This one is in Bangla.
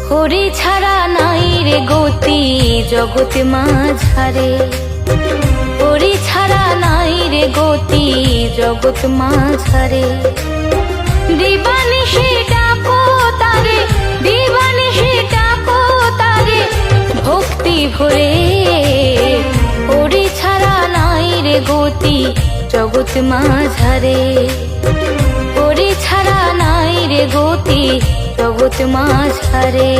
হরি ছাড়া নাই রে গতি জগৎ মাঝারে, হরি ছাড়া নাই রে গতি জগৎ মাঝারে। দিবানিশি ডাকো তারে, দিবানিশি ডাকো তারে ভক্তি ভরে, হরি ছাড়া নাই রে গতি জগৎ মাঝারে, হরি ছাড়া নাই রে গতি জগৎ মাঝারে।